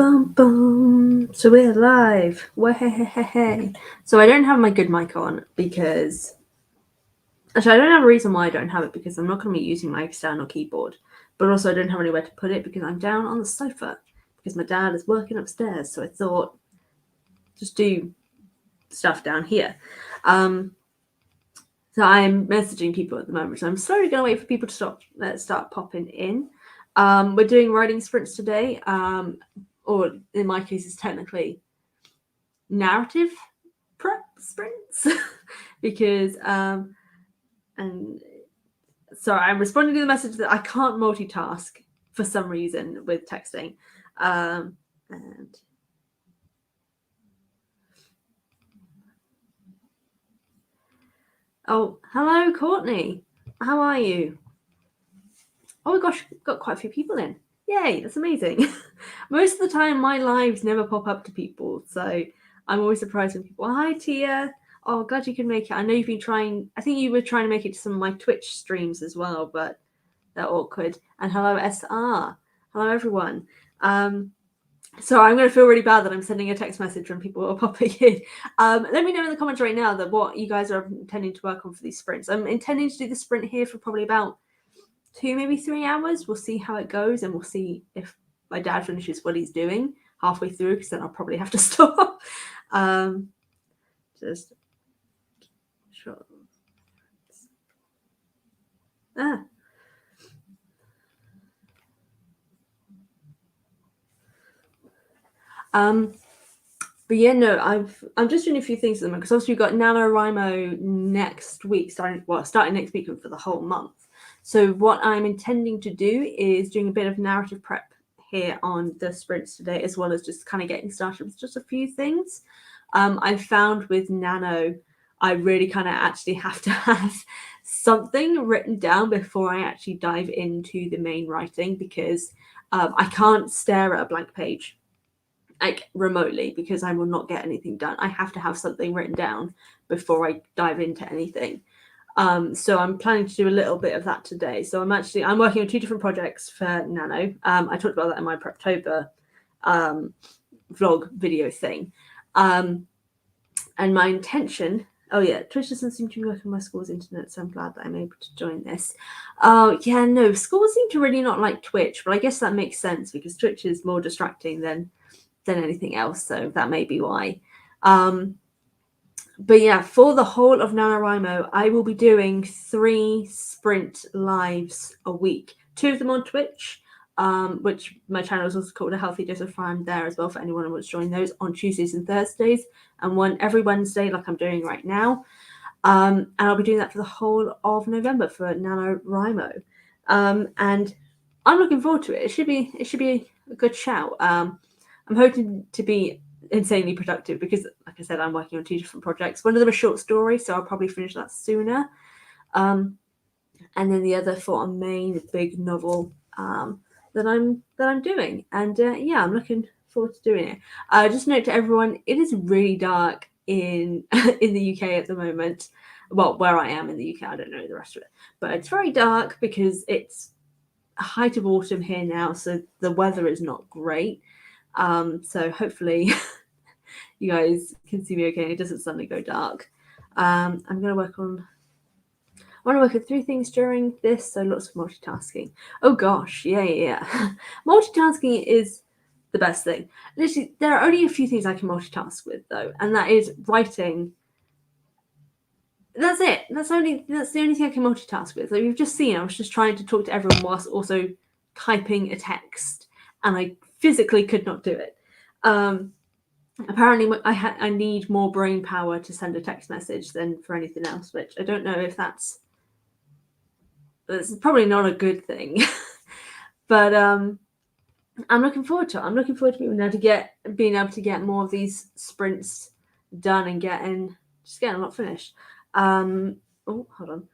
Bum, bum. So we're live. Way. So I don't have my good mic on because actually I don't have a reason why I don't have it, because I'm not going to be using my external keyboard, but also I don't have anywhere to put it because I'm down on the sofa because my dad is working upstairs. So I thought just do stuff down here. So I'm messaging people at the moment. So I'm slowly going to wait for people to start popping in. We're doing writing sprints today. Or in my case, it's technically narrative prep sprints because and so I'm responding to the message that I can't multitask for some reason with texting. And oh, hello, Courtney. How are you? Oh my gosh, got quite a few people in. Yay, that's amazing. Most of the time, my lives never pop up to people, so I'm always surprised when people, hi, Tia. Oh, glad you could make it. I know you've been trying, I think you were trying to make it to some of my Twitch streams as well, but they're awkward. And hello, SR. Hello, everyone. So I'm going to feel really bad that I'm sending a text message when people are popping in. Let me know in the comments right now that what you guys are intending to work on for these sprints. I'm intending to do the sprint here for probably about 2, maybe 3 hours. We'll see how it goes, and we'll see if my dad finishes what he's doing halfway through, because then I'll probably have to stop. Just sure. But yeah, no, I'm just doing a few things at the moment, because also we've got NaNoWriMo next week, starting next week and for the whole month. So what I'm intending to do is doing a bit of narrative prep here on the sprints today, as well as just kind of getting started with just a few things. I found with Nano, I really kind of actually have to have something written down before I actually dive into the main writing, because I can't stare at a blank page like remotely, because I will not get anything done. I have to have something written down before I dive into anything. So I'm planning to do a little bit of that today. So I'm working on 2 different projects for Nano. I talked about that in my Preptober vlog video thing. And my intention, oh yeah, Twitch doesn't seem to be working on my school's internet, so I'm glad that I'm able to join this. Yeah, no, schools seem to really not like Twitch, but I guess that makes sense because Twitch is more distracting than anything else, so that may be why. But yeah, for the whole of NaNoWriMo, I will be doing 3 sprint lives a week. 2 of them on Twitch, which my channel is also called A Healthy Dose of Fun there as well for anyone who wants to join those, on Tuesdays and Thursdays, and one every Wednesday like I'm doing right now. And I'll be doing that for the whole of November for NaNoWriMo. And I'm looking forward to it. It should be a good shout. I'm hoping to be insanely productive because, like I said, I'm working on 2 different projects. One of them is a short story, so I'll probably finish that sooner. And then the other for a main big novel that I'm doing. And yeah, I'm looking forward to doing it. Just note to everyone, it is really dark in in the UK at the moment. Well, where I am in the UK, I don't know the rest of it, but it's very dark because it's height of autumn here now, so the weather is not great. So hopefully you guys can see me okay and it doesn't suddenly go dark. I'm going to work on 3 things during this, so lots of multitasking. Oh gosh, yeah. Multitasking is the best thing. Literally, there are only a few things I can multitask with though, and that is writing. That's it. That's the only thing I can multitask with. Like you've just seen, I was just trying to talk to everyone whilst also typing a text, and I physically could not do it. Apparently I need more brain power to send a text message than for anything else, which I don't know if that's probably not a good thing. But I'm looking forward to it. I'm looking forward to being able to get more of these sprints done and getting a lot finished. Oh, hold on.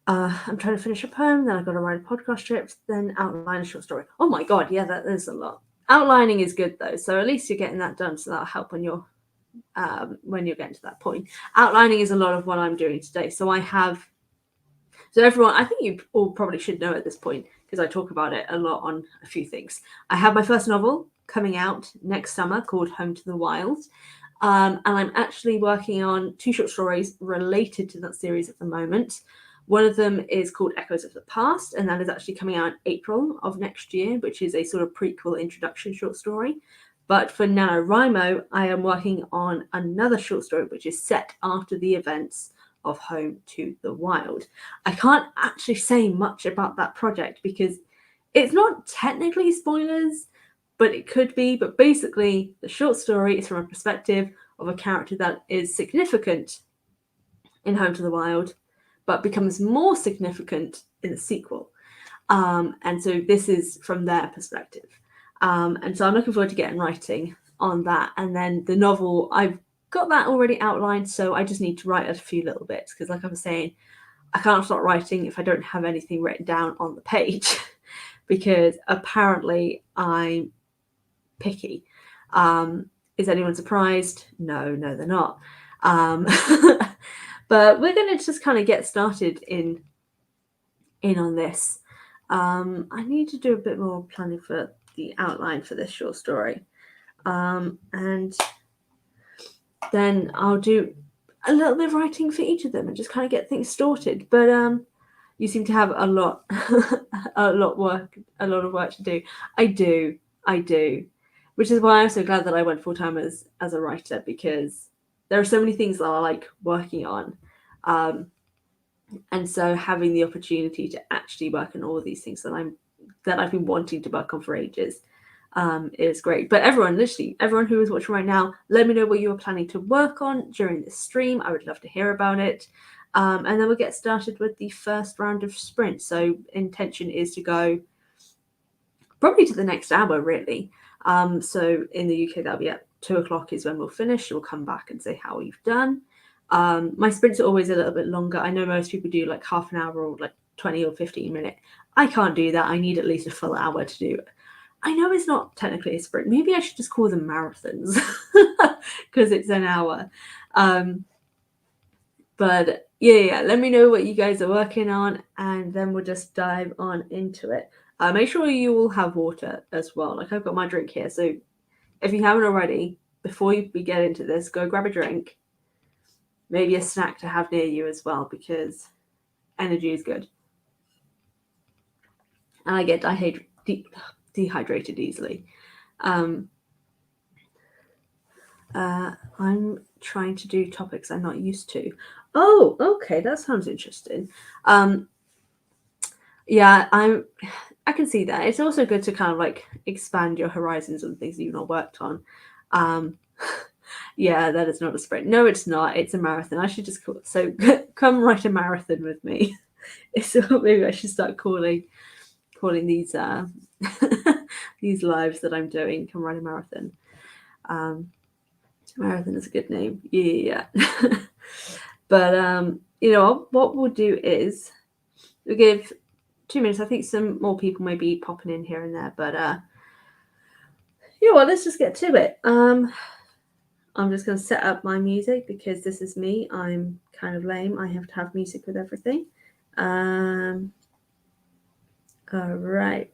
I'm trying to finish a poem, then I've got to write a podcast script, then outline a short story. Oh my god, yeah, that is a lot. Outlining is good though, so at least you're getting that done, so that'll help when you're getting to that point. Outlining is a lot of what I'm doing today. So everyone, I think you all probably should know at this point, because I talk about it a lot on a few things. I have my first novel coming out next summer called Home to the Wild. And I'm actually working on 2 short stories related to that series at the moment. One of them is called Echoes of the Past, and that is actually coming out in April of next year, which is a sort of prequel introduction short story. But for NaNoWriMo, I am working on another short story which is set after the events of Home to the Wild. I can't actually say much about that project because it's not technically spoilers, but it could be. But basically, the short story is from a perspective of a character that is significant in Home to the Wild, but becomes more significant in the sequel. And so this is from their perspective. And so I'm looking forward to getting writing on that. And then the novel, I've got that already outlined, so I just need to write a few little bits because, like I was saying, I can't start writing if I don't have anything written down on the page because apparently I'm picky. Is anyone surprised? No, they're not. But we're going to just kind of get started in on this. I need to do a bit more planning for the outline for this short story. And then I'll do a little bit of writing for each of them and just kind of get things sorted. But you seem to have a lot of work to do. I do. Which is why I'm so glad that I went full-time as a writer, because there are so many things that I like working on. And so having the opportunity to actually work on all of these things that I've been wanting to work on for ages is great. But everyone who is watching right now, let me know what you are planning to work on during this stream. I would love to hear about it. And then we'll get started with the first round of sprints. So intention is to go probably to the next hour, really. So in the UK, that'll be at 2:00 is when we'll finish. We'll come back and say how we've done. My sprints are always a little bit longer. I know most people do like half an hour or like 20 or 15 minute. I can't do that. I need at least a full hour to do it. I know it's not technically a sprint. Maybe I should just call them marathons because it's an hour. But yeah, let me know what you guys are working on, and then we'll just dive on into it. Make sure you all have water as well. Like I've got my drink here. So if you haven't already, before we get into this, go grab a drink. Maybe a snack to have near you as well, because energy is good. And I get dehydrated easily. I'm trying to do topics I'm not used to. Oh, okay, that sounds interesting. Yeah, I can see that. It's also good to kind of like expand your horizons on things that you've not worked on. Yeah, that is not a sprint. No, it's not. It's a marathon. I should just call. So come write a marathon with me. So maybe I should start calling these these lives that I'm doing. Come write a marathon. Marathon is a good name. Yeah. But you know what we'll do is we'll give 2 minutes. I think some more people may be popping in here and there, but you know what? Let's just get to it. I'm just going to set up my music because this is me. I'm kind of lame. I have to have music with everything. All right.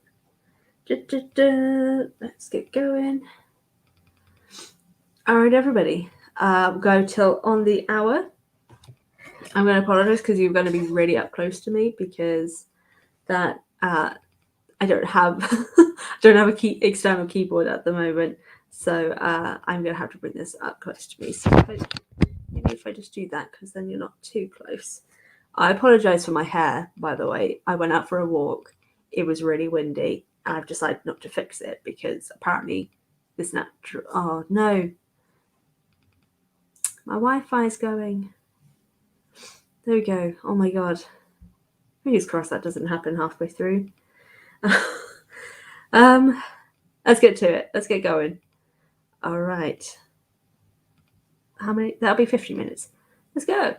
Let's get going. All right, everybody. We'll go till on the hour. I'm going to apologize because you're going to be really up close to me because that I don't have a external keyboard at the moment. So I'm going to have to bring this up close to me. So maybe if I just do that, because then you're not too close. I apologize for my hair, by the way. I went out for a walk. It was really windy. And I've decided not to fix it because apparently this natural... Oh, no. My Wi-Fi is going. There we go. Oh, my God. Fingers crossed that doesn't happen halfway through. Let's get to it. Let's get going. All right. How many? That'll be 50 minutes. Let's go.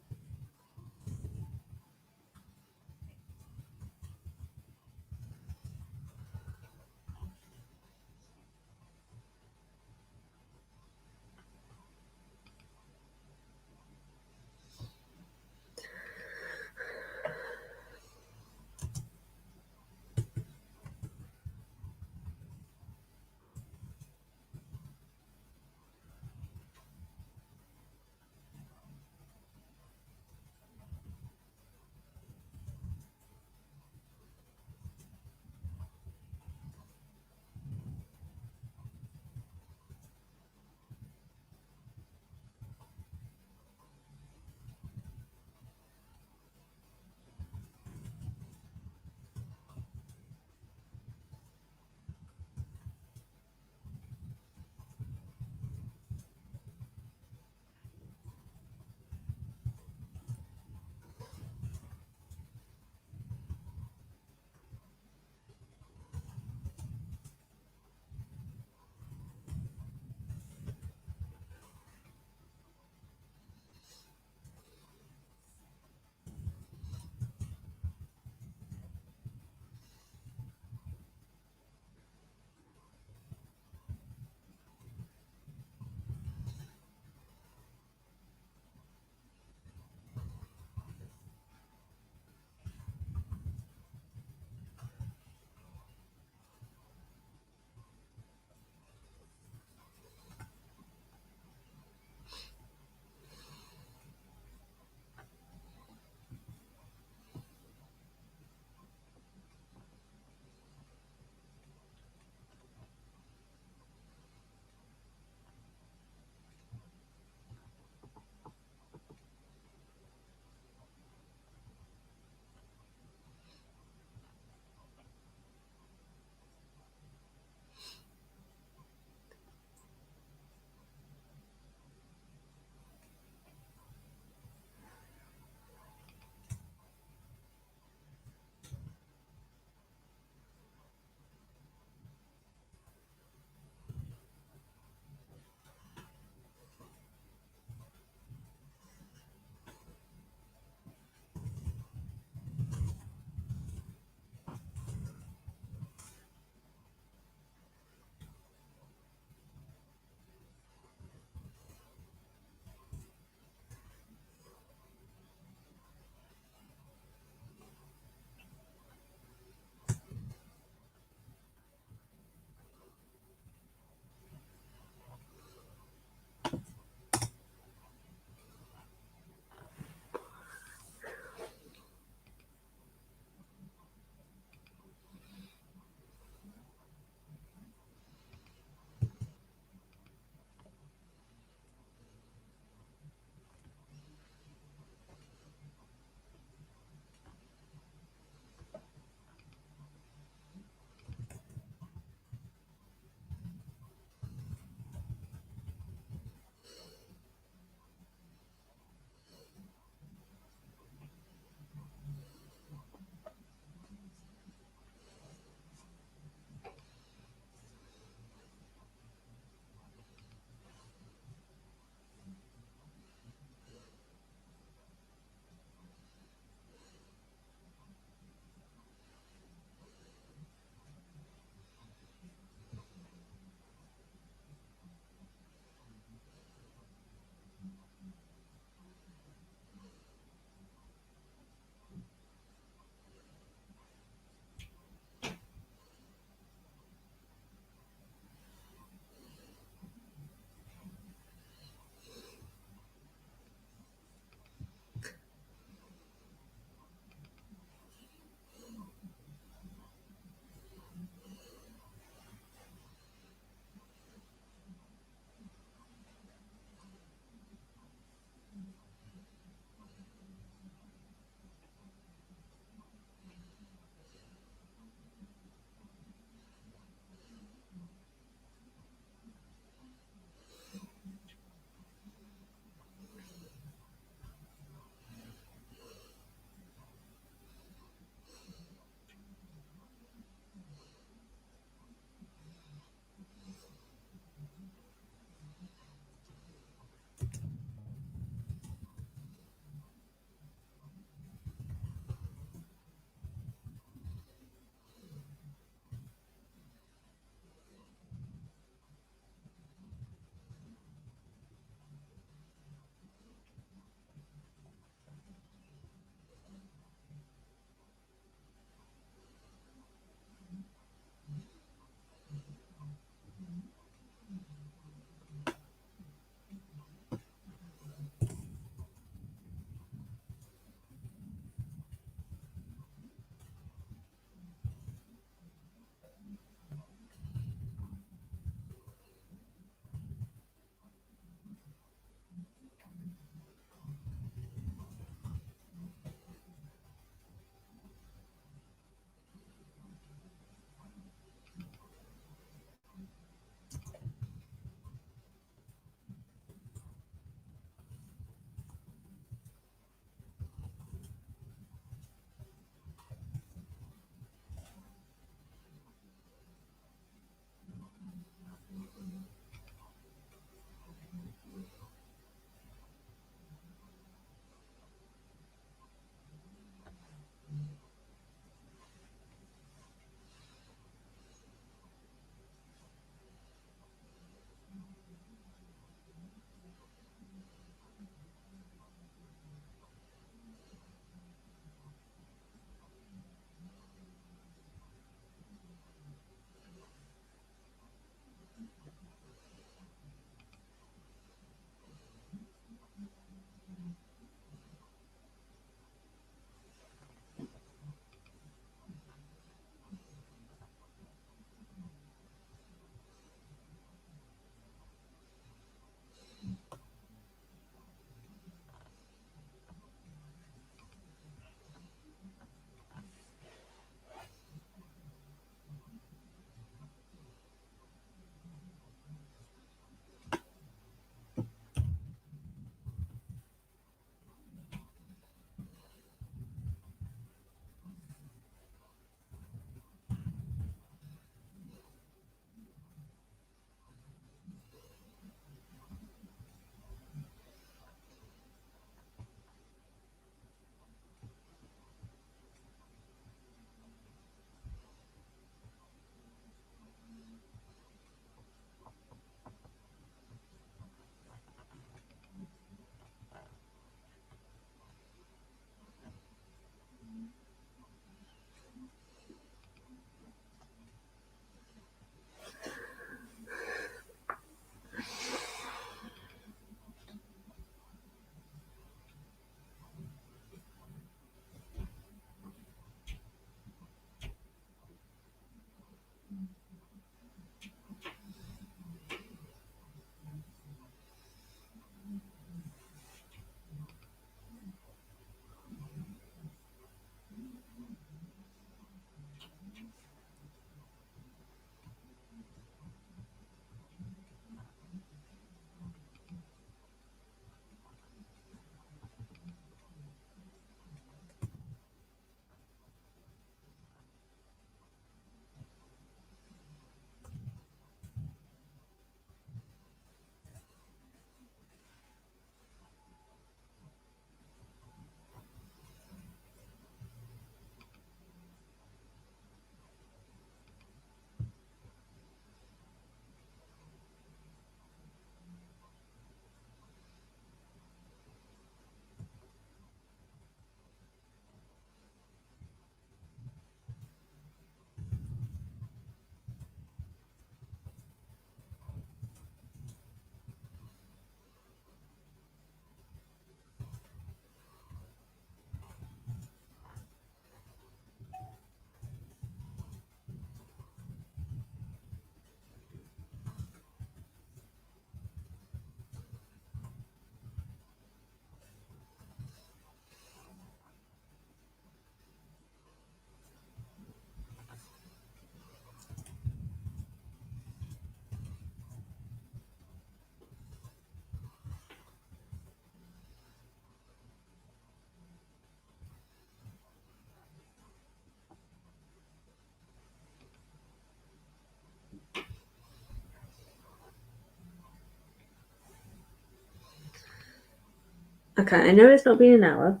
Okay, I know it's not been an hour,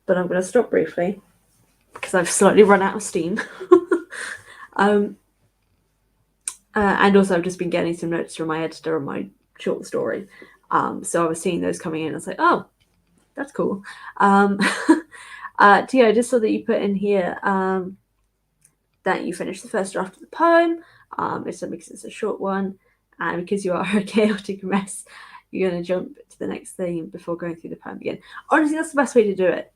but I'm going to stop briefly because I've slightly run out of steam. And also I've just been getting some notes from my editor on my short story. So I was seeing those coming in. I was like, oh, that's cool. Tia, I just saw that you put in here that you finished the first draft of the poem. It's because it's a short one, and because you are a chaotic mess, you're going to jump to the next thing before going through the poem again. Honestly, that's the best way to do it.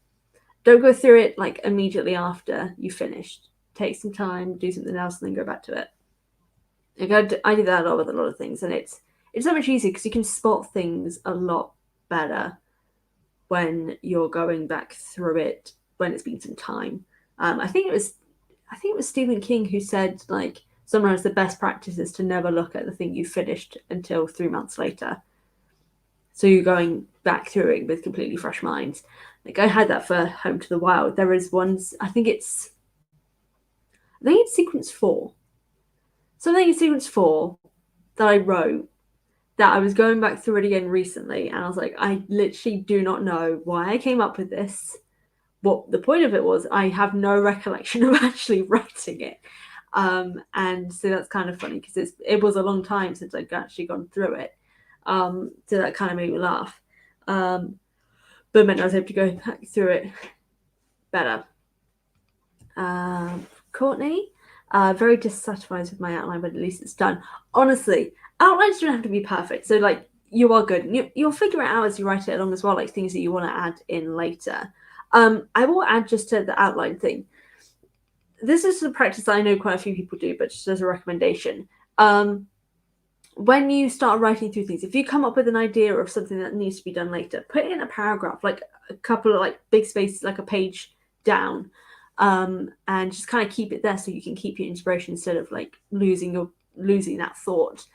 Don't go through it like immediately after you finished. Take some time, do something else, and then go back to it. Like I do that a lot with a lot of things, and it's so much easier because you can spot things a lot better when you're going back through it when it's been some time. I think it was Stephen King who said like sometimes the best practice is to never look at the thing you finished until 3 months later. So you're going back through it with completely fresh minds. Like I had that for Home to the Wild. There is ones I think it's sequence 4. Something in sequence 4 that I wrote that I was going back through it again recently, and I was like, I literally do not know why I came up with this. What the point of it was, I have no recollection of actually writing it. And so that's kind of funny because it was a long time since I'd actually gone through it. So that kind of made me laugh. But it meant I was able to go back through it better. Courtney, very dissatisfied with my outline, but at least it's done. Honestly, outlines don't have to be perfect. So like you are good. You'll figure it out as you write it along as well, like things that you want to add in later. I will add just to the outline thing. This is a practice I know quite a few people do, but just as a recommendation. When you start writing through things, if you come up with an idea of something that needs to be done later, put it in a paragraph, like a couple of like big spaces, like a page down, and just kind of keep it there so you can keep your inspiration instead of like losing that thought.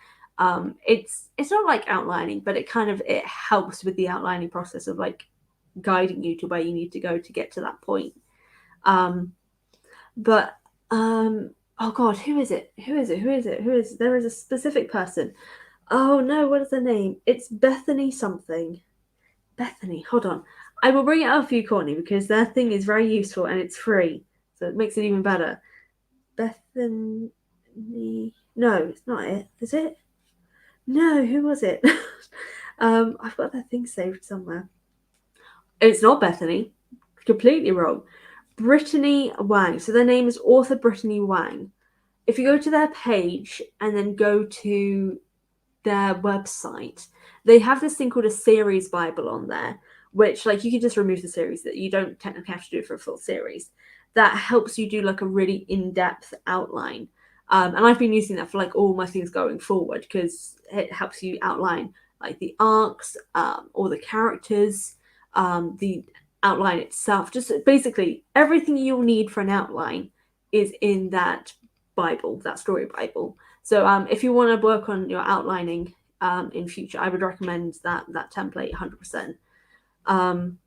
It's not like outlining, but it helps with the outlining process of like guiding you to where you need to go to get to that point. But oh god, who is it? There is a specific person. Oh no, what is her name? It's Bethany something. Bethany, hold on. I will bring it up for you, Courtney, because their thing is very useful and it's free. So it makes it even better. Bethany. No, it's not it. Is it? No, who was it? I've got that thing saved somewhere. It's not Bethany. Completely wrong. Brittany Wang. So their name is author Brittany Wang. If you go to their page and then go to their website, they have this thing called a series Bible on there, which like you can just remove the series, that you don't technically have to do it for a full series. That helps you do like a really in-depth outline. And I've been using that for like all my things going forward because it helps you outline like the arcs, all the characters, the outline itself. Just basically everything you'll need for an outline is in that Bible, that story Bible. So if you want to work on your outlining in future, I would recommend that template 100%. And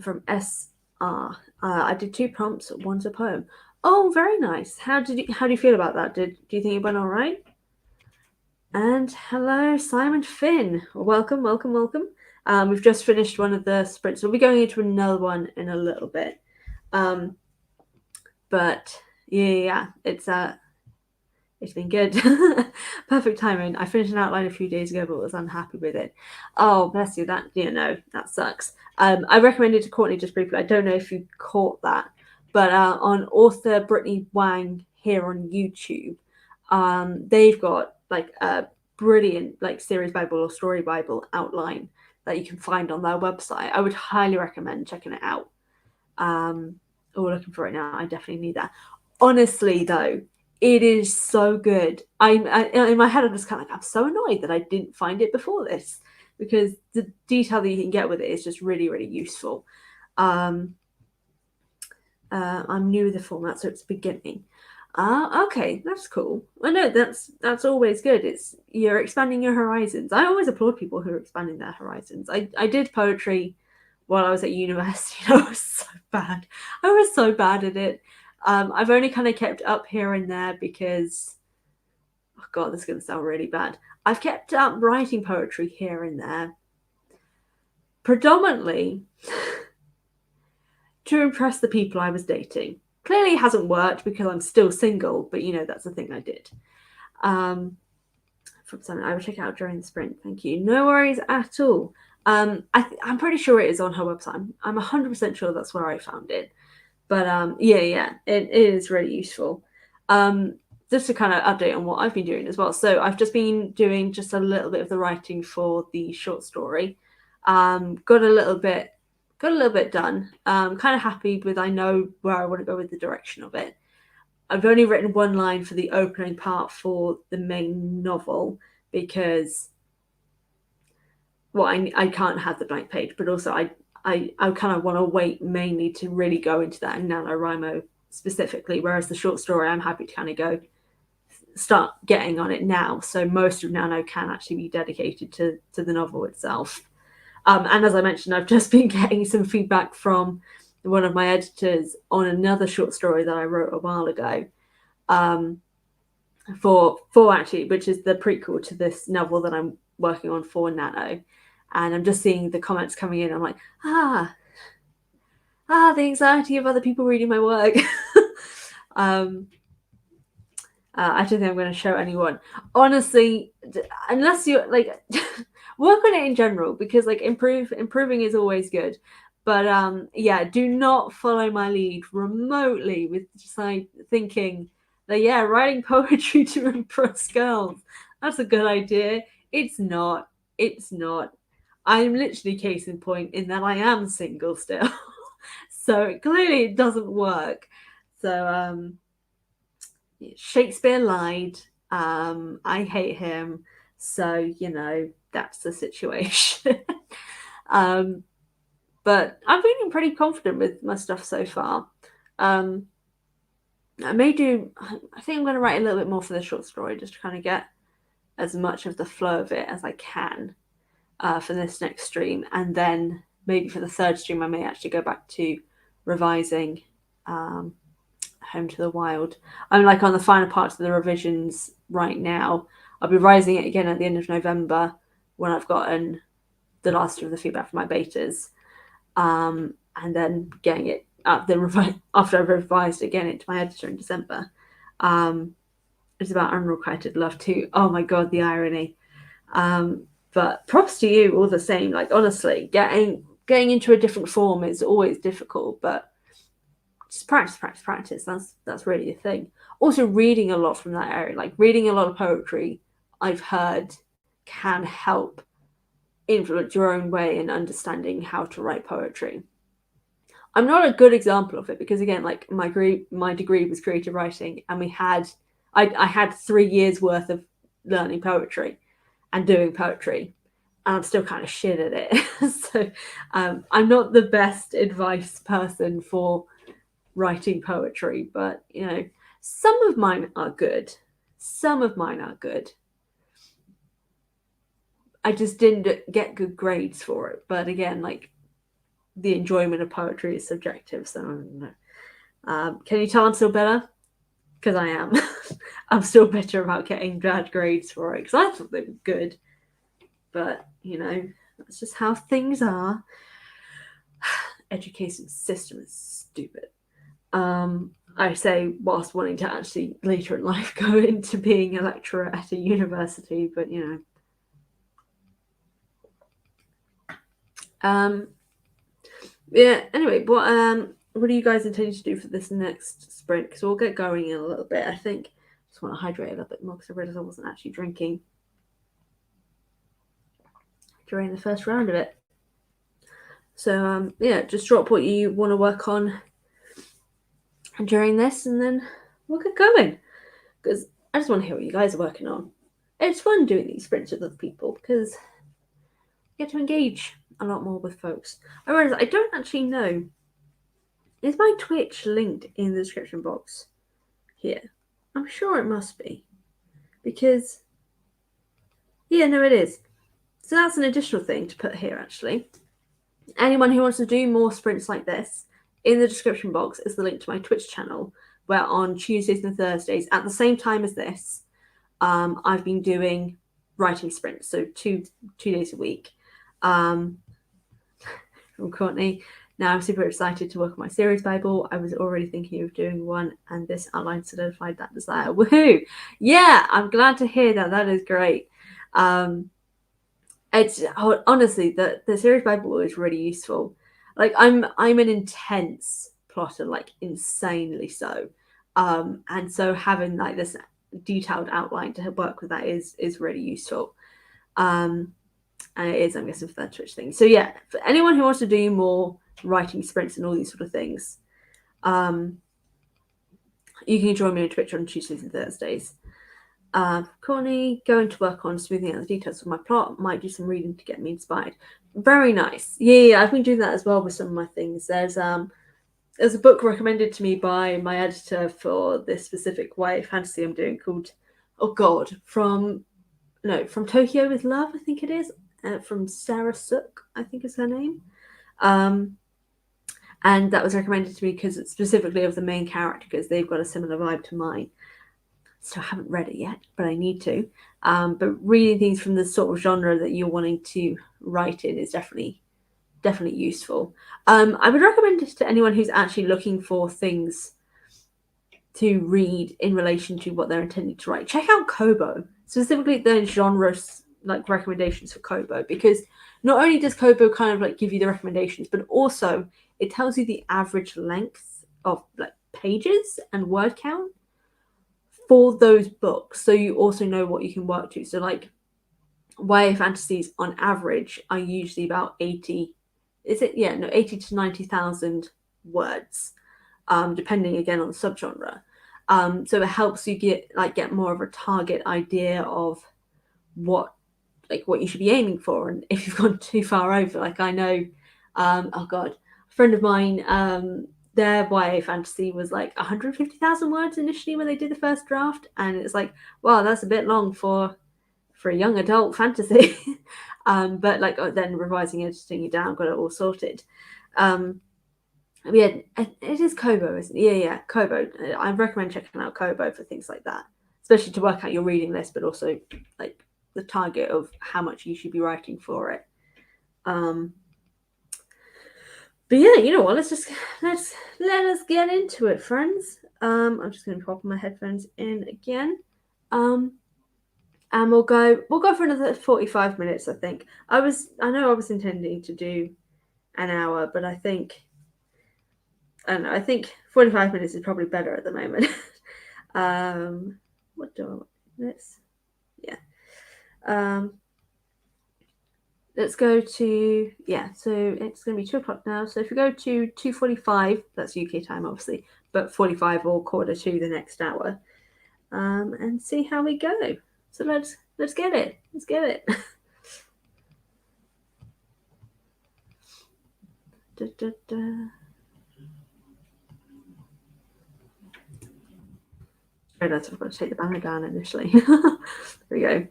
from SR, I did 2 prompts, one's a poem. Oh, very nice. How do you feel about that? Do you think it went all right? And hello, Simon Finn. Welcome. We've just finished one of the sprints. We'll be going into another one in a little bit. But yeah, it's been good. Perfect timing. I finished an outline a few days ago, but was unhappy with it. Oh, bless you. That that sucks. I recommended to Courtney just briefly. I don't know if you caught that, but on author Brittany Wang here on YouTube, they've got like a brilliant like series Bible or story Bible outline that you can find on their website. I would highly recommend checking it out. Looking for it now. I definitely need that. Honestly, though, it is so good. I in my head, I'm just kind of like, I'm so annoyed that I didn't find it before this, because the detail that you can get with it is just really, really useful. I'm new with the format, so it's beginning. Okay, that's cool. I know that's always good. You're expanding your horizons. I always applaud people who are expanding their horizons. I did poetry while I was at university. I was so bad. I was so bad at it. I've only kind of kept up here and there because, oh god, this is going to sound really bad. I've kept up writing poetry here and there predominantly to impress the people I was dating. Clearly it hasn't worked because I'm still single, but that's the thing I did. From something I will check out during the sprint. Thank you. No worries at all. I'm pretty sure it is on her website. I'm 100% sure that's where I found it. But it is really useful. Just to kind of update on what I've been doing as well. So I've just been doing just a little bit of the writing for the short story. Got a little bit done. Kind of happy with, I know where I want to go with the direction of it. I've only written one line for the opening part for the main novel because, well, I can't have the blank page, but also I kind of want to wait mainly to really go into that in NaNoWriMo specifically, whereas the short story, I'm happy to kind of start getting on it now. So most of Nano can actually be dedicated to the novel itself. And as I mentioned, I've just been getting some feedback from one of my editors on another short story that I wrote a while ago, for actually, which is the prequel to this novel that I'm working on for Nano. And I'm just seeing the comments coming in. I'm like, the anxiety of other people reading my work. I don't think I'm going to show anyone. Honestly, unless you like work on it in general, because like improving is always good. But do not follow my lead remotely with just like thinking that writing poetry to impress girls, that's a good idea. It's not. I'm literally case in point in that I am single still. So clearly it doesn't work. So Shakespeare lied. I hate him. So, that's the situation. But I'm feeling pretty confident with my stuff so far. I think I'm going to write a little bit more for the short story just to kind of get as much of the flow of it as I can for this next stream. And then maybe for the third stream, I may actually go back to revising Home to the Wild. I'm like on the final parts of the revisions right now. I'll be revising it again at the end of November when I've gotten the last of the feedback from my betas. And then getting it up after I've revised again into my editor in December. It's about unrequited love too. Oh my god, the irony. But props to you all the same. Like honestly, getting into a different form is always difficult, but just practice. That's really a thing. Also reading a lot from that area, like reading a lot of poetry, I've heard can help influence your own way in understanding how to write poetry. I'm not a good example of it because again, like my degree was creative writing, and I had 3 years worth of learning poetry and doing poetry, and I'm still kind of shit at it. So I'm not the best advice person for writing poetry, but some of mine are good. I just didn't get good grades for it. But again, like the enjoyment of poetry is subjective, so I don't know. Can you tell I'm still better? Because I am. I'm still better about getting bad grades for it because I thought they were good. But that's just how things are. Education system is stupid. I say whilst wanting to actually later in life go into being a lecturer at a university, but anyway, what are you guys intending to do for this next sprint? Because we'll get going in a little bit. I think I just want to hydrate a little bit more because I realized I wasn't actually drinking during the first round of it. So just drop what you want to work on during this, and then we'll get going. Because I just want to hear what you guys are working on. It's fun doing these sprints with other people because you get to engage a lot more with folks. I realize I don't actually know. Is my Twitch linked in the description box here? I'm sure it must be. Because, no, it is. So that's an additional thing to put here, actually. Anyone who wants to do more sprints like this, in the description box is the link to my Twitch channel, where on Tuesdays and Thursdays, at the same time as this, I've been doing writing sprints, so two days a week. from Courtney. Now I'm super excited to work on my series Bible. I was already thinking of doing one, and this outline solidified that desire. Woohoo! Yeah, I'm glad to hear that. That is great. It's honestly the series Bible is really useful. Like I'm an intense plotter, like insanely so, and so having like this detailed outline to work with that is really useful. And it is, I'm guessing, for that Twitch thing. So yeah, for anyone who wants to do more writing sprints and all these sort of things, you can join me on Twitch on Tuesdays and Thursdays. Courtney, going to work on smoothing out the details of my plot. Might do some reading to get me inspired. Very nice. Yeah, I've been doing that as well with some of my things. There's a book recommended to me by my editor for this specific YA fantasy I'm doing called, from Tokyo with Love, I think it is, from Sarah Sook, I think is her name. And that was recommended to me because it's specifically of the main character, because they've got a similar vibe to mine. So I haven't read it yet, but I need to. But reading things from the sort of genre that you're wanting to write in is definitely useful. I would recommend this to anyone who's actually looking for things to read in relation to what they're intending to write. Check out Kobo, specifically the genres like recommendations for Kobo, because not only does Kobo kind of like give you the recommendations, but also it tells you the average length of like pages and word count for those books, so you also know what you can work to. So like YA fantasies on average are usually about 80 to 90,000 words, depending again on the subgenre. So it helps you get more of a target idea of what you should be aiming for, and if you've gone too far over, like I know, a friend of mine, their YA fantasy was like 150,000 words initially when they did the first draft, and it's like, wow, that's a bit long for a young adult fantasy. But like then revising, editing it down, got it all sorted. Yeah, it is Kobo, isn't it? Yeah, Kobo. I recommend checking out Kobo for things like that, especially to work out your reading list, but also like the target of how much you should be writing for it. But yeah, you know what? Let us get into it, friends. I'm just going to pop my headphones in again. And we'll go for another 45 minutes, I think. I know I was intending to do an hour, but I think 45 minutes is probably better at the moment. What do I want? Let's go to, so it's going to be 2 o'clock now. So if we go to 2:45, that's UK time, obviously, but 45 or 1:45 the next hour, and see how we go. So let's get it. Let's get it. Da, da, da. I realised I've got to take the banner down initially. There we go.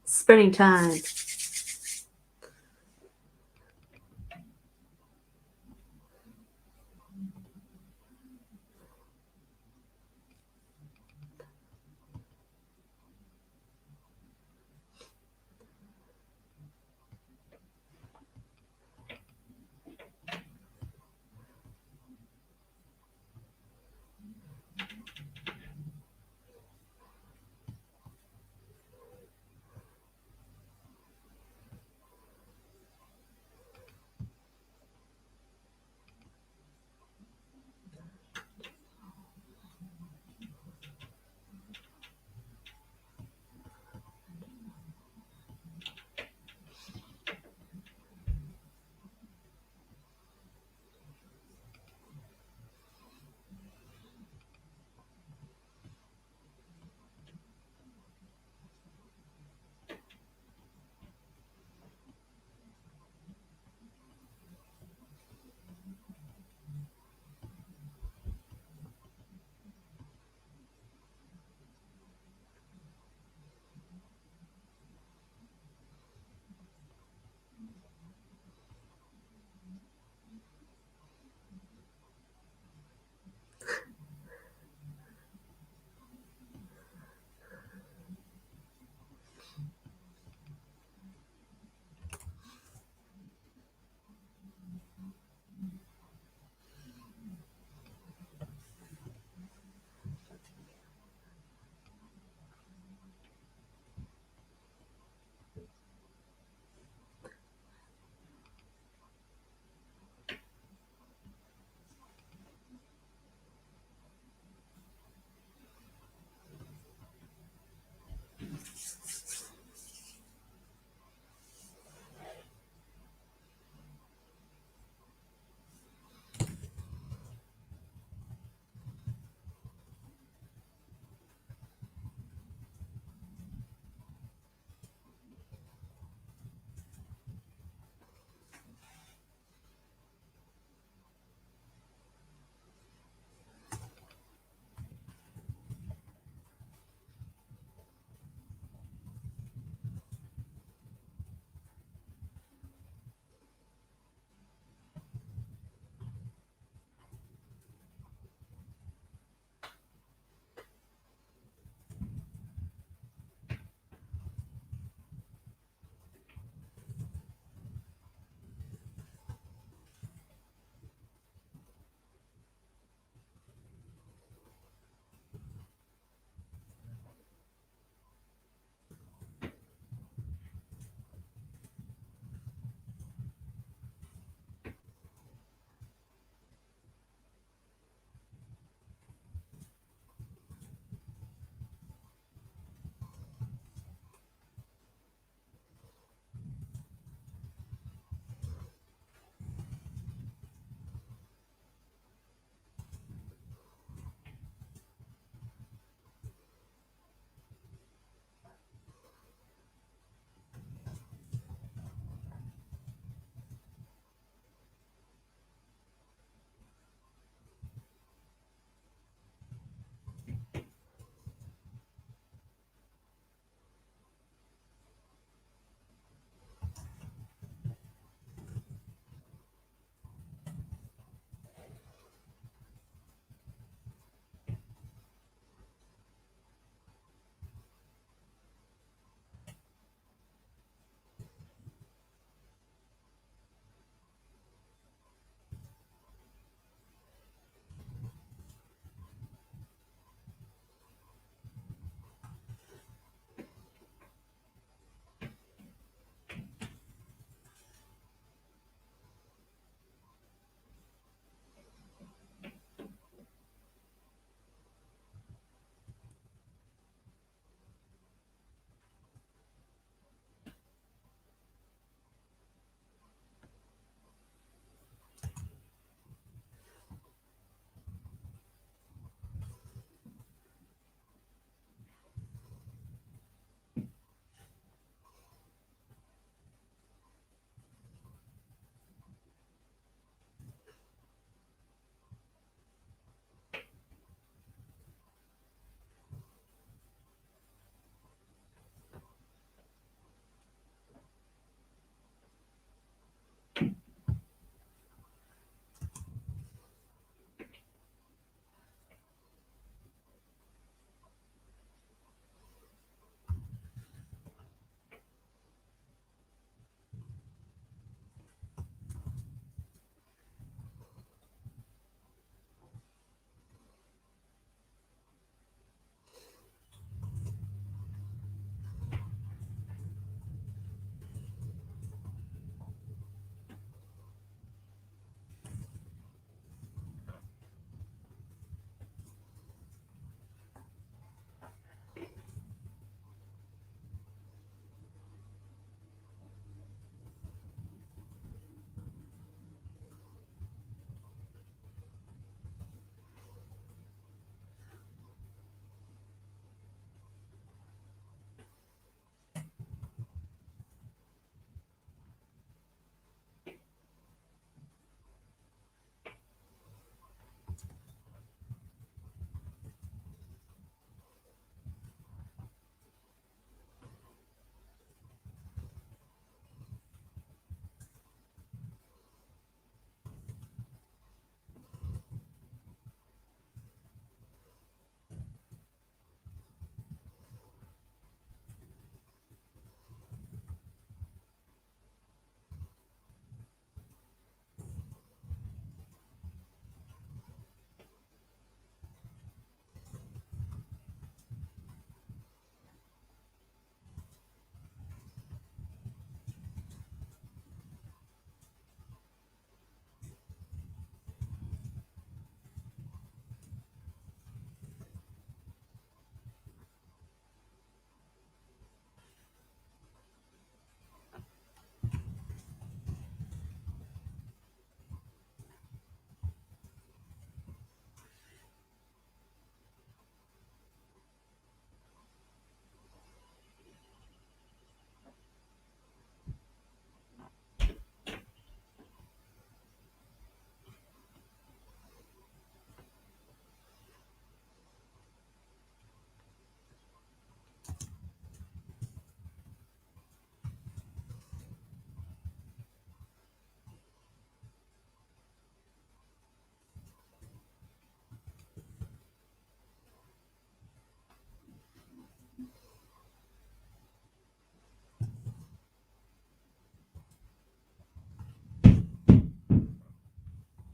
Spinning time.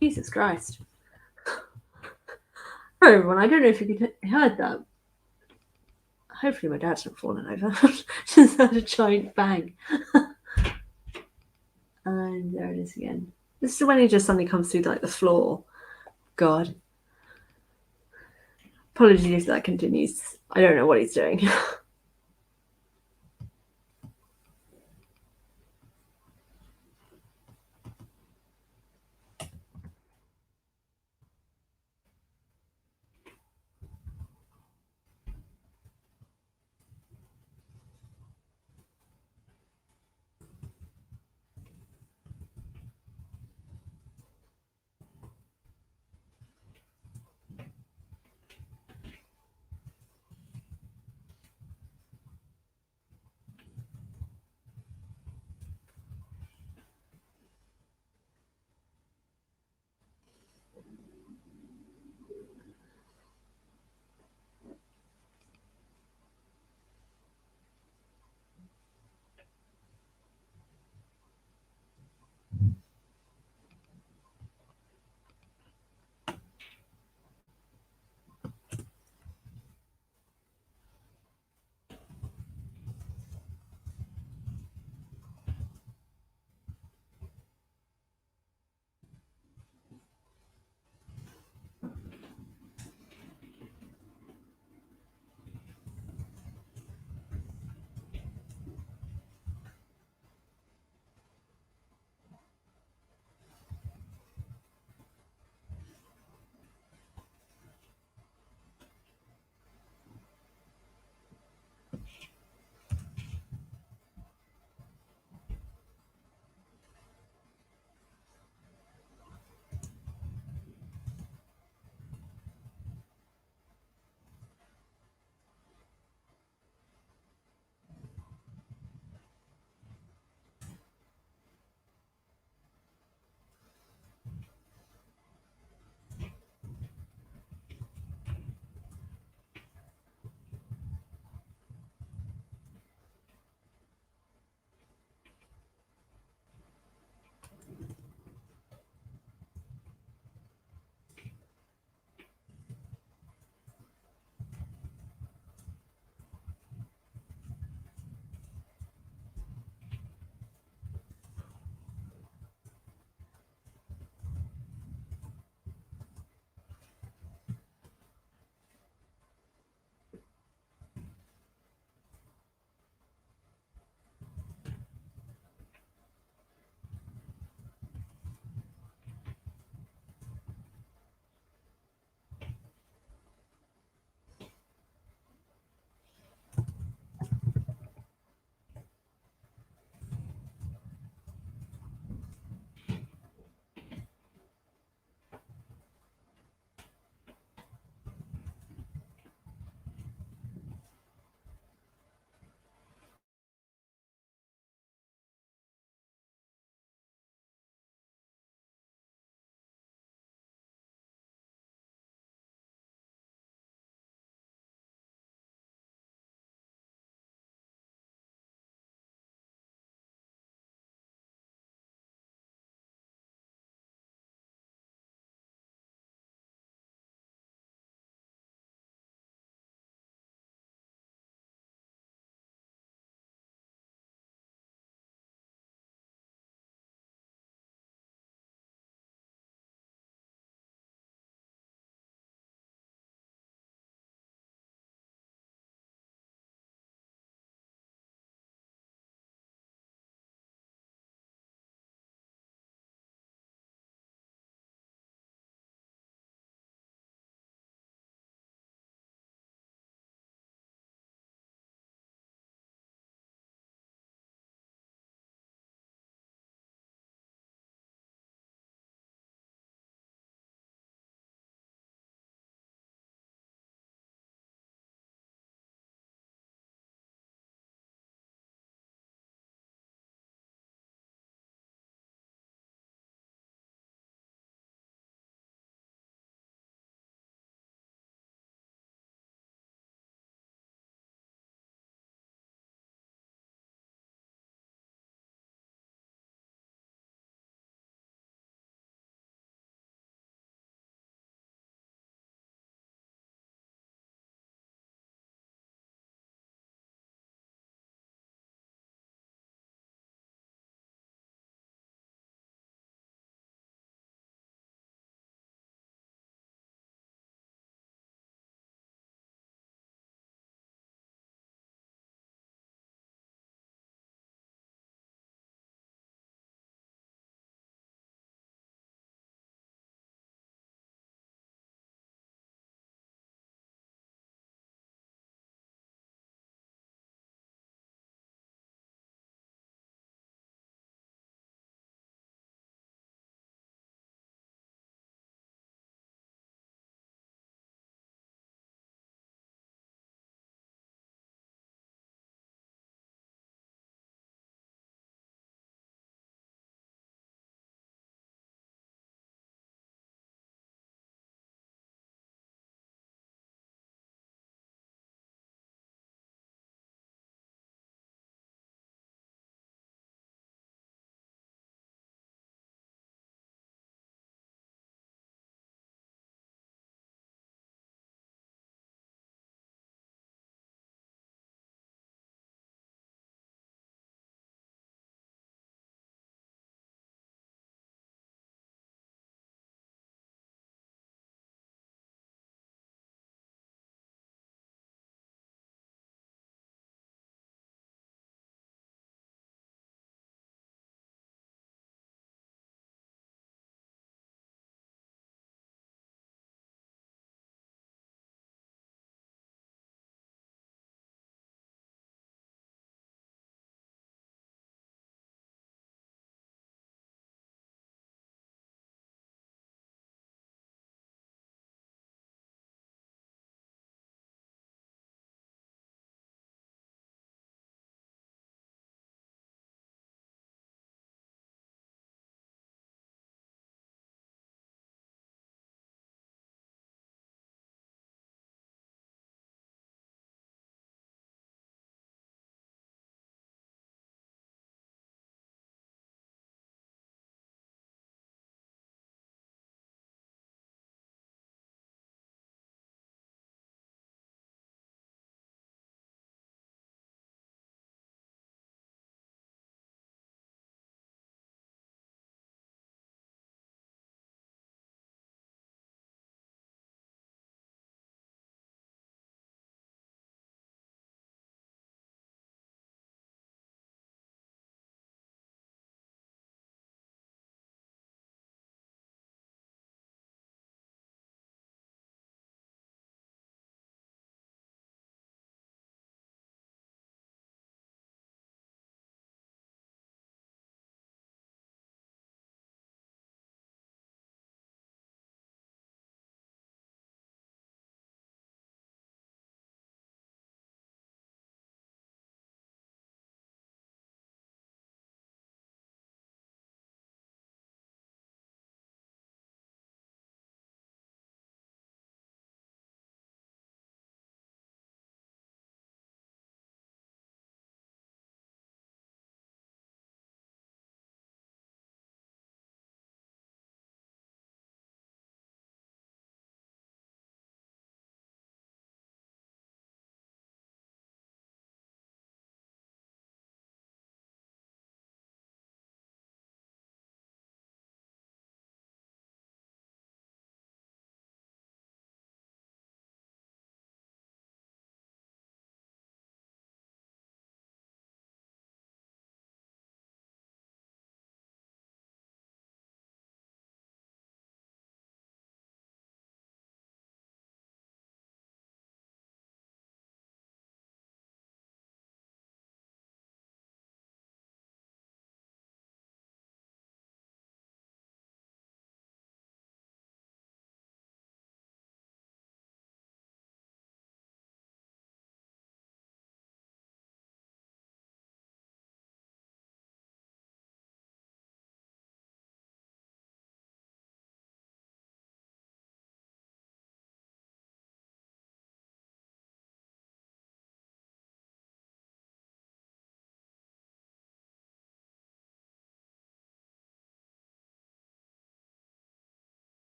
Jesus Christ. Hi everyone, I don't know if you heard that. Hopefully my dad's not fallen over. Just had a giant bang. And there it is again. This is when he just suddenly comes through like the floor. God. Apologies if that continues. I don't know what he's doing.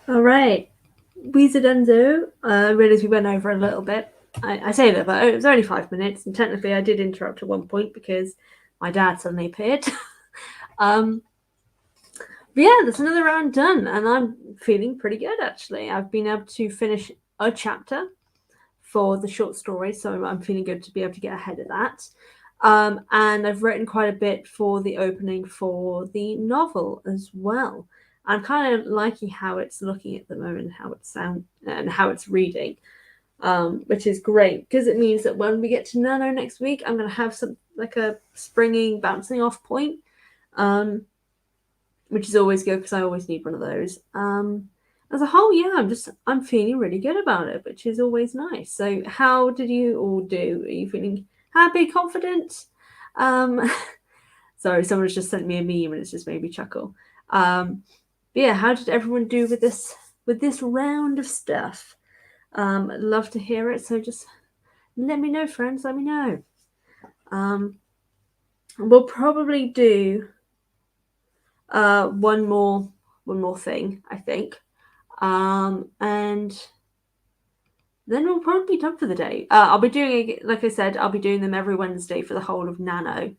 All right. Weezadenzo. I realised we went over a little bit. I say that, but it was only 5 minutes, and technically I did interrupt at one point because my dad suddenly appeared. But yeah, that's another round done, and I'm feeling pretty good actually. I've been able to finish a chapter for the short story, so I'm feeling good to be able to get ahead of that. And I've written quite a bit for the opening for the novel as well. I'm kind of liking how it's looking at the moment, how it sounds, and how it's reading, which is great because it means that when we get to Nano next week, I'm going to have some like a springing, bouncing off point, which is always good because I always need one of those. As a whole, yeah, I'm feeling really good about it, which is always nice. So, how did you all do? Are you feeling happy, confident? Um, sorry, someone's just sent me a meme and it's just made me chuckle. But yeah, how did everyone do with this round of stuff? I'd love to hear it. So just let me know, friends. Let me know. We'll probably do one more thing, I think, and then we'll probably be done for the day. I'll be doing, like I said, I'll be doing them every Wednesday for the whole of Nano.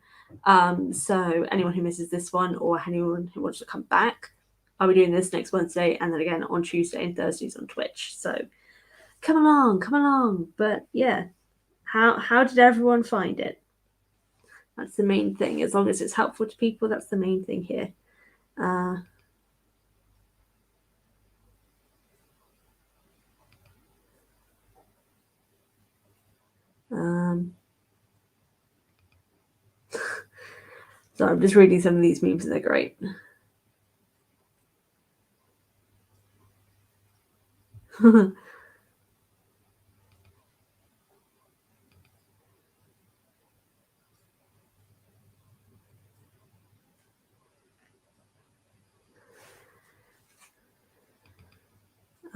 So anyone who misses this one or anyone who wants to come back, I'll be doing this next Wednesday and then again on Tuesday and Thursdays on Twitch. So come along, come along. But yeah, how did everyone find it? That's the main thing. As long as it's helpful to people, that's the main thing here. So I'm just reading some of these memes and they're great.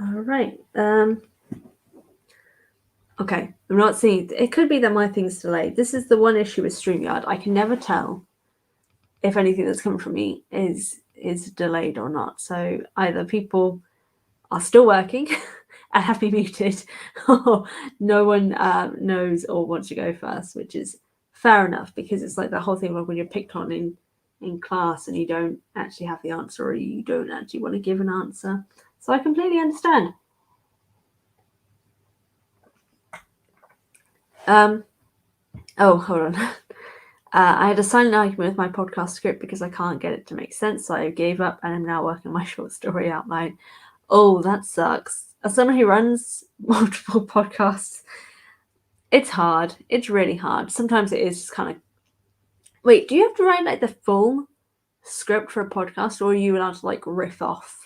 All right. Okay. I'm not seeing. It could be that my thing's delayed. This is the one issue with StreamYard. I can never tell if anything that's coming from me is delayed or not. So either people are still working and have me muted, or no one knows or wants to go first, which is fair enough because it's like the whole thing of when you're picked on in class and you don't actually have the answer or you don't actually want to give an answer. So I completely understand. Oh, hold on. I had a silent argument with my podcast script because I can't get it to make sense, so I gave up and am now working my short story outline. Oh, that sucks. As someone who runs multiple podcasts, it's hard. It's really hard. Sometimes it is just kind of. Wait, do you have to write like the full script for a podcast, or are you allowed to like riff off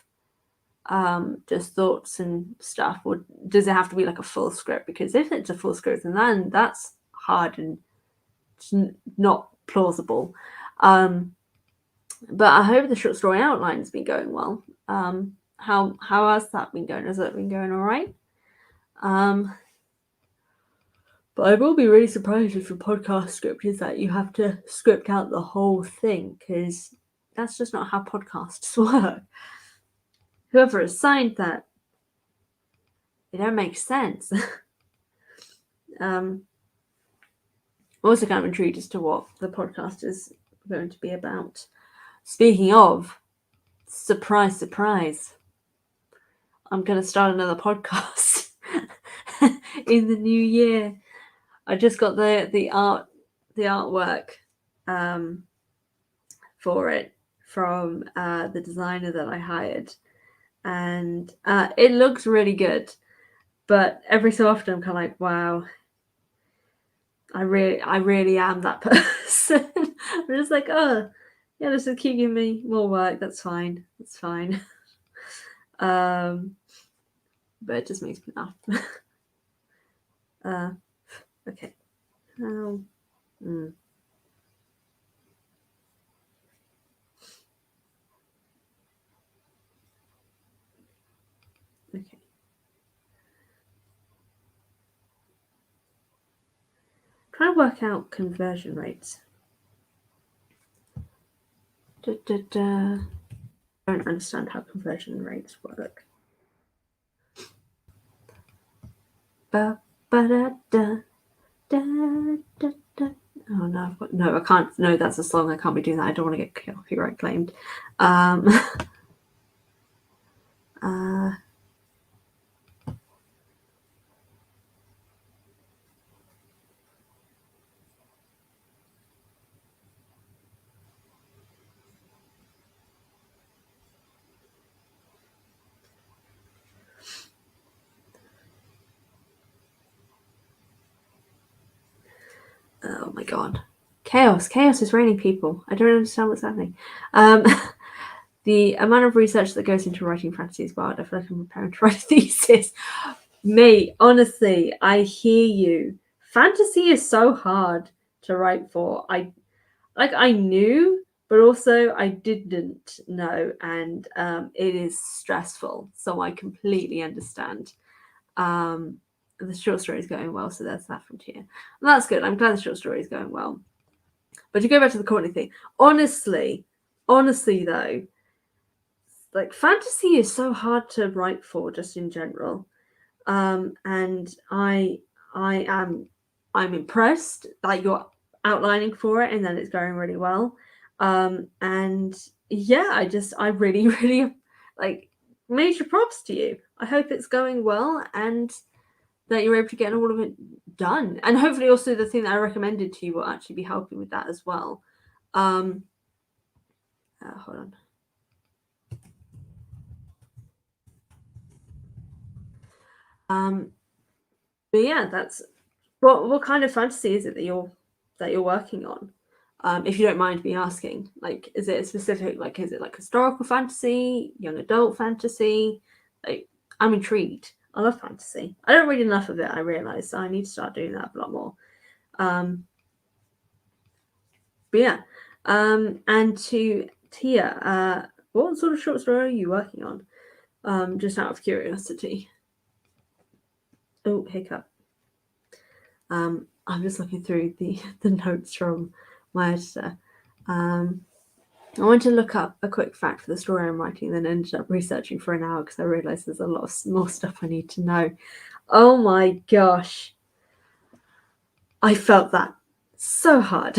just thoughts and stuff, or does it have to be like a full script? Because if it's a full script, then that's hard and not plausible. But I hope the short story outline's been going well. How has that been going? Has that been going all right? But I will be really surprised if your podcast script is that you have to script out the whole thing because that's just not how podcasts work. Whoever assigned that, it don't make sense. I'm also kind of intrigued as to what the podcast is going to be about. Speaking of, surprise, surprise, I'm going to start another podcast in the new year. I just got the artwork for it from the designer that I hired, and it looks really good. But every so often, I'm kind of like, wow, I really am that person. I'm just like, oh, yeah, just keep giving me more work. That's fine. That's fine. But it just makes me laugh. Okay. Okay. Trying to work out conversion rates. I don't understand how conversion rates work. Ba ba da da da da da. Oh no, no, I can't. No, that's a song. I can't be doing that. I don't want to get copyright claimed. Oh my god. Chaos is raining, people. I don't understand what's happening. The amount of research that goes into writing fantasy is wild. I feel like I'm preparing to write a thesis. Mate, honestly, I hear you. Fantasy is so hard to write for. I knew, but also I didn't know, and it is stressful. So I completely understand. The short story is going well, so there's that from Tia. And that's good. I'm glad the short story is going well. But to go back to the Courtney thing, honestly though, like fantasy is so hard to write for just in general. And I'm impressed that you're outlining for it and that it's going really well. And yeah, I really, really like major props to you. I hope it's going well and that you're able to get all of it done. And hopefully also the thing that I recommended to you will actually be helping with that as well. Hold on. But yeah, that's what kind of fantasy is it that you're working on? If you don't mind me asking, like, is it a specific, like, is it like historical fantasy, young adult fantasy? Like, I'm intrigued. I love fantasy. I don't read enough of it, I realise, so I need to start doing that a lot more. But yeah, and to Tia, what sort of short story are you working on? Just out of curiosity. Oh, hiccup. I'm just looking through the notes from my editor. I wanted to look up a quick fact for the story I'm writing, then ended up researching for an hour because I realised there's a lot of more stuff I need to know. Oh my gosh. I felt that so hard.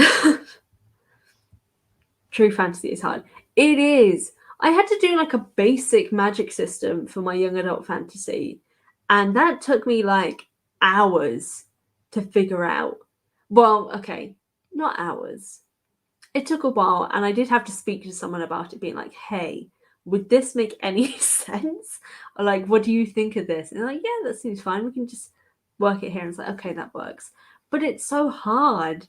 True fantasy is hard. It is. I had to do like a basic magic system for my young adult fantasy, and that took me like hours to figure out. Well, okay, not hours. It took a while, and I did have to speak to someone about it, being like, hey, would this make any sense? Or like, what do you think of this? And they're like, yeah, that seems fine. We can just work it here. And it's like, okay, that works. But it's so hard.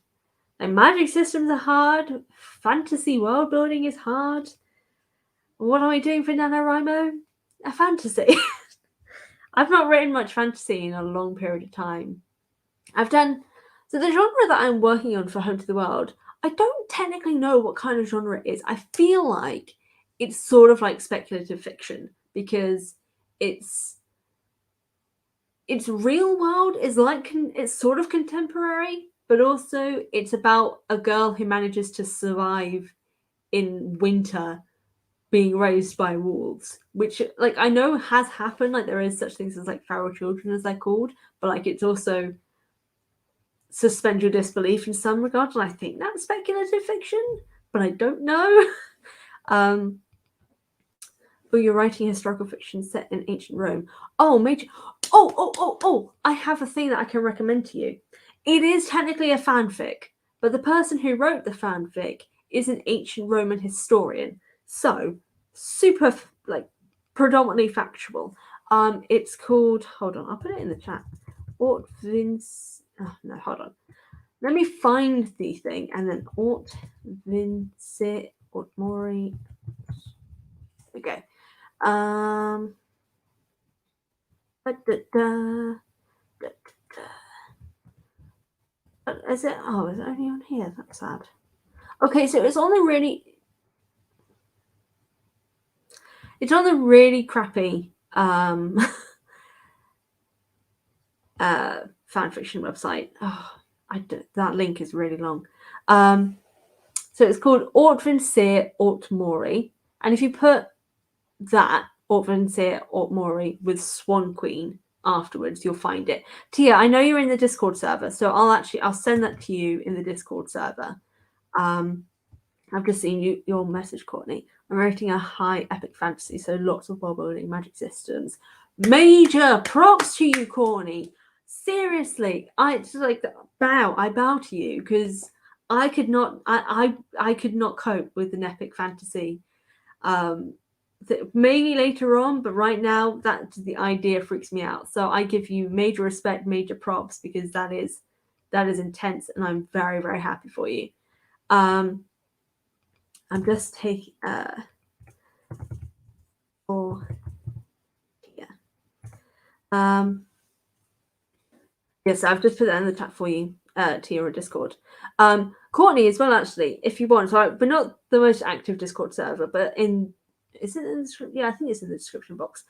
Like, magic systems are hard. Fantasy world building is hard. What am I doing for NaNoWriMo? A fantasy. I've not written much fantasy in a long period of time. So the genre that I'm working on for Home to the World, I don't technically know what kind of genre it is. I feel like it's sort of like speculative fiction because it's real world is like it's sort of contemporary, but also it's about a girl who manages to survive in winter being raised by wolves, which like I know has happened. Like there is such things as like feral children as they're called, but like it's also suspend your disbelief in some regards, and I think that's speculative fiction, but I don't know. But you're writing historical fiction set in ancient Rome. Oh, major. Oh! I have a thing that I can recommend to you. It is technically a fanfic, but the person who wrote the fanfic is an ancient Roman historian. So, super, like, predominantly factual. It's called, hold on, I'll put it in the chat. Ort Vince. Oh, no, hold on. Let me find the thing and then Ort Vince Ort Mori. Okay. Is it? Oh, is it only on here? That's sad. Okay, so it's on the really. It's on the really crappy fanfiction website. Oh, that link is really long. So it's called Ort Vince Ort Mori, and if you put that Ort Vince Ort Mori with Swan Queen afterwards, you'll find it. Tia, I know you're in the Discord server, so I'll send that to you in the Discord server. I've just seen your message, Courtney. I'm rating a high epic fantasy, so lots of world building, magic systems. Major props to you, Courtney. Seriously, I just like bow. I bow to you because I could not. I could not cope with an epic fantasy. Maybe later on, but right now the idea freaks me out. So I give you major respect, major props, because that is intense, and I'm very, very happy for you. I'm just taking yes, I've just put that in the chat for you, to your Discord. Courtney as well, actually, if you want. So we're not the most active Discord server, but is it in the, yeah, I think it's in the description box.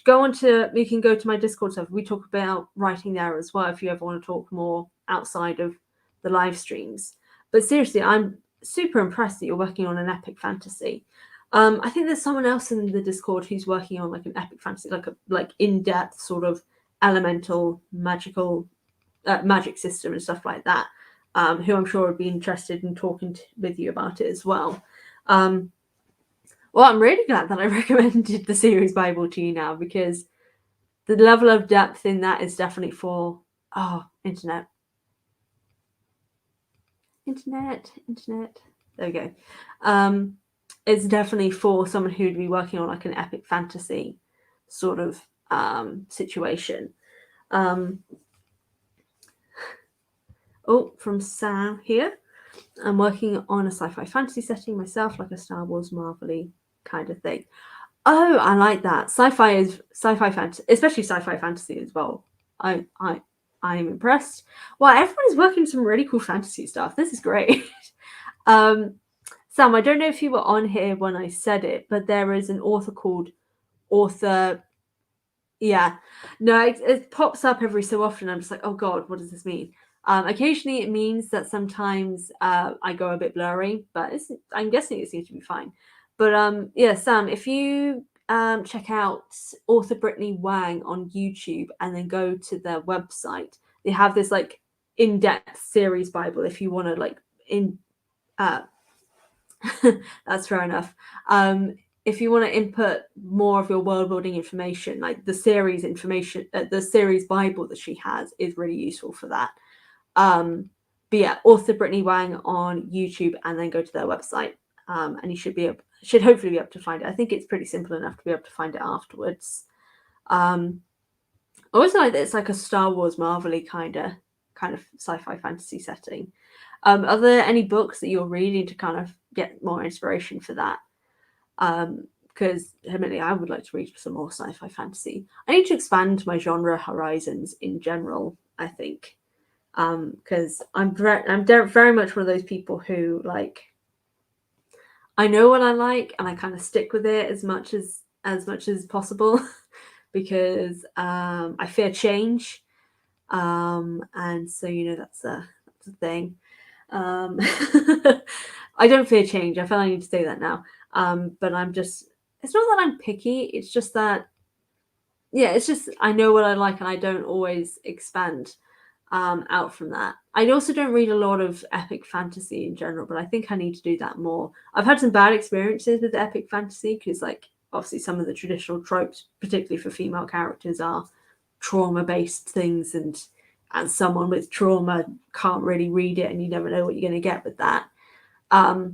You can go to my Discord server. We talk about writing there as well if you ever want to talk more outside of the live streams. But seriously, I'm super impressed that you're working on an epic fantasy. I think there's someone else in the Discord who's working on like an epic fantasy, like in-depth sort of elemental magical magic system and stuff like that, who I'm sure would be interested in talking with you about it as well. Well, I'm really glad that I recommended the series Bible to you now, because the level of depth in that is definitely for internet. There we go. It's definitely for someone who'd be working on like an epic fantasy sort of situation. From Sam here. I'm working on a sci-fi fantasy setting myself, like a Star Wars Marvel-y kind of thing. Oh, I like that. Sci-fi fantasy, especially sci-fi fantasy as well. I am impressed. Well, everyone is working some really cool fantasy stuff. This is great. Sam, I don't know if you were on here when I said it, but there is an author called Yeah. No, it pops up every so often. I'm just like, oh God, what does this mean? Occasionally it means that sometimes I go a bit blurry, but I'm guessing it seems to be fine. But yeah, Sam, if you check out author Brittany Wang on YouTube and then go to their website, they have this like in-depth series Bible if you want to like that's fair enough. If you want to input more of your world building information, like the series information, the series Bible that she has is really useful for that. But yeah, author Brittany Wang on YouTube, and then go to their website, and you should hopefully be able to find it. I think it's pretty simple enough to be able to find it afterwards. I also like that it's like a Star Wars Marvel-y kind of sci-fi fantasy setting. Are there any books that you're reading to kind of get more inspiration for that? Because admittedly, I would like to read some more sci-fi fantasy. I need to expand my genre horizons in general, I think, because I'm very much one of those people who like, I know what I like and I kind of stick with it as much as possible because I fear change, and so that's a thing. I don't fear change. I feel I need to say that now. But it's not that I'm picky. It's just that, it's just I know what I like and I don't always expand out from that. I also don't read a lot of epic fantasy in general, but I think I need to do that more. I've had some bad experiences with epic fantasy because, like, obviously some of the traditional tropes, particularly for female characters, are trauma-based things, and someone with trauma can't really read it, and you never know what you're going to get with that. But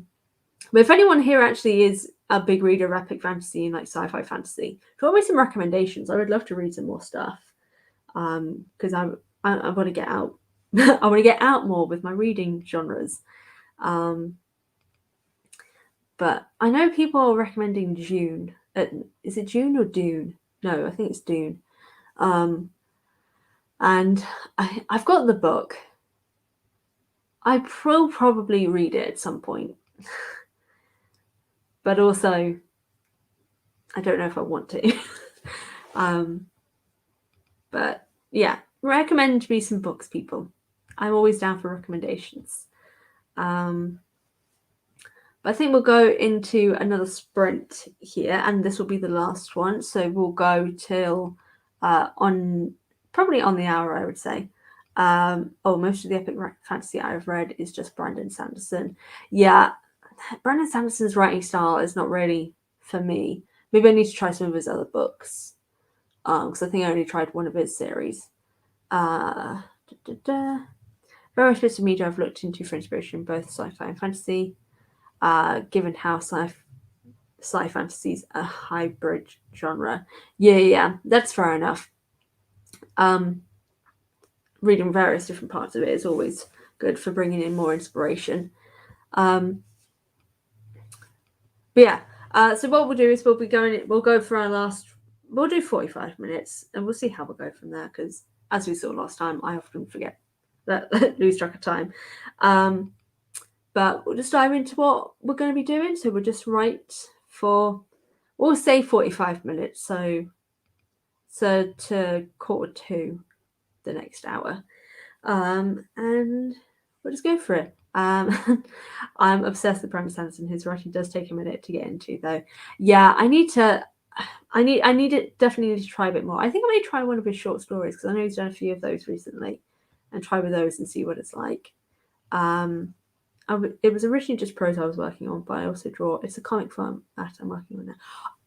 if anyone here actually is a big reader of epic fantasy and like sci-fi fantasy, drop me some recommendations. I would love to read some more stuff, because I want to get out. I want to get out more with my reading genres. But I know people are recommending Dune. Is it June or Dune? No, I think it's Dune. And I've got the book. I will probably read it at some point. But also, I don't know if I want to. But yeah, recommend me some books, people. I'm always down for recommendations. But I think we'll go into another sprint here, and this will be the last one. So we'll go till probably on the hour, I would say. Most of the epic fantasy I've read is just Brandon Sanderson. Yeah, Brandon Sanderson's writing style is not really for me. Maybe I need to try some of his other books, because I think I only tried one of his series. Various bits of media I've looked into for inspiration, both sci-fi and fantasy. Given how sci fantasy's a hybrid genre, yeah, that's fair enough. Reading various different parts of it is always good for bringing in more inspiration. But yeah, so what we'll do is we'll go for our last, we'll do 45 minutes and we'll see how we'll go from there, because as we saw last time, I often forget that, lose track of time. But we'll just dive into what we're going to be doing. So we'll just write for, we'll say 45 minutes. So to 1:45 the next hour. And we'll just go for it. I'm obsessed with Brandon Sanderson. His writing does take a minute to get into, though. Yeah, I need to definitely need to try a bit more. I think I may try one of his short stories, because I know he's done a few of those recently, and try with those and see what it's like. It was originally just prose I was working on, but I also draw. It's a comic format I'm working on now.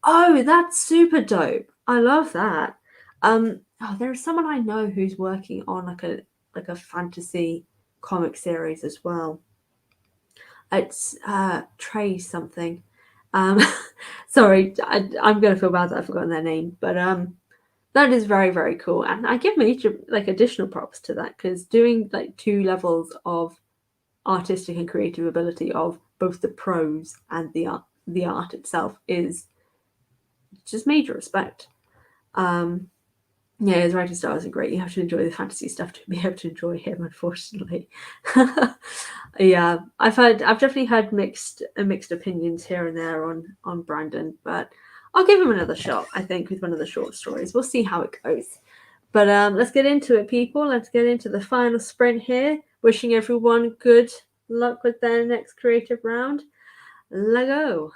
Oh, that's super dope! I love that. There's someone I know who's working on like a fantasy comic series as well. It's Trey something. Sorry, I'm gonna feel bad that I've forgotten their name, but that is very, very cool, and I give me like additional props to that, because doing like 2 levels of artistic and creative ability of both the prose and the art itself is just major respect. Yeah, his writing style isn't great. You have to enjoy the fantasy stuff to be able to enjoy him, unfortunately. Yeah, I've definitely had mixed opinions here and there on Brandon, but I'll give him another shot, I think, with one of the short stories. We'll see how it goes. But let's get into it, people. Let's get into the final sprint here. Wishing everyone good luck with their next creative round. Let go.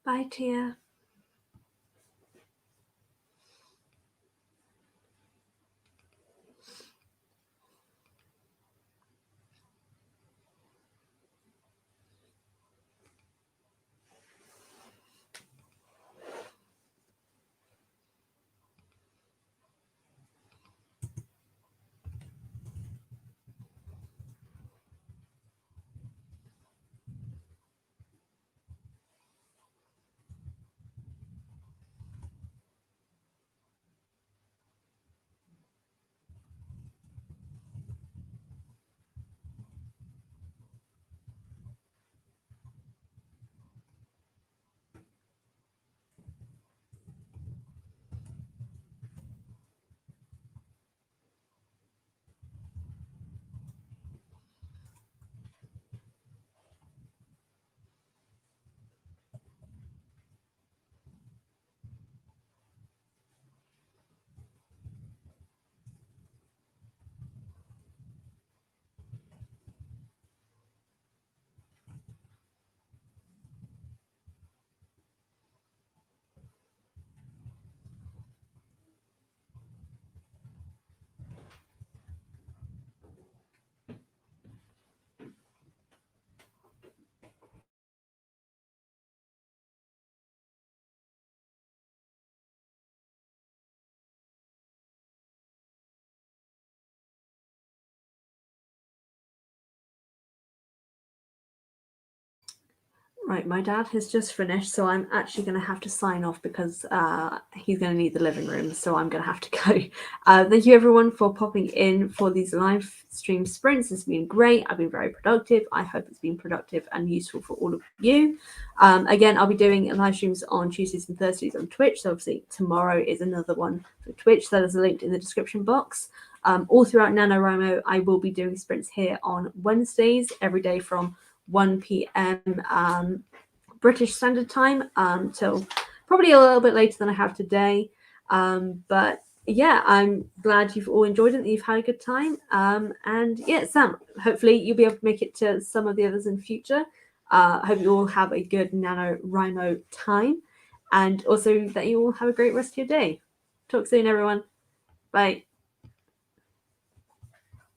Bye, Tia. Right, my dad has just finished, so I'm actually going to have to sign off because he's going to need the living room, so I'm going to have to go. Thank you, everyone, for popping in for these live stream sprints. It's been great. I've been very productive. I hope it's been productive and useful for all of you. Again, I'll be doing live streams on Tuesdays and Thursdays on Twitch, so obviously tomorrow is another one for Twitch. That is linked in the description box. All throughout NaNoWriMo, I will be doing sprints here on Wednesdays, every day from 1 p.m. British Standard Time till probably a little bit later than I have today. But yeah, I'm glad you've all enjoyed it, that you've had a good time. And yeah, Sam, hopefully you'll be able to make it to some of the others in future. Hope you all have a good NaNoWriMo time, and also that you all have a great rest of your day. Talk soon, everyone. Bye.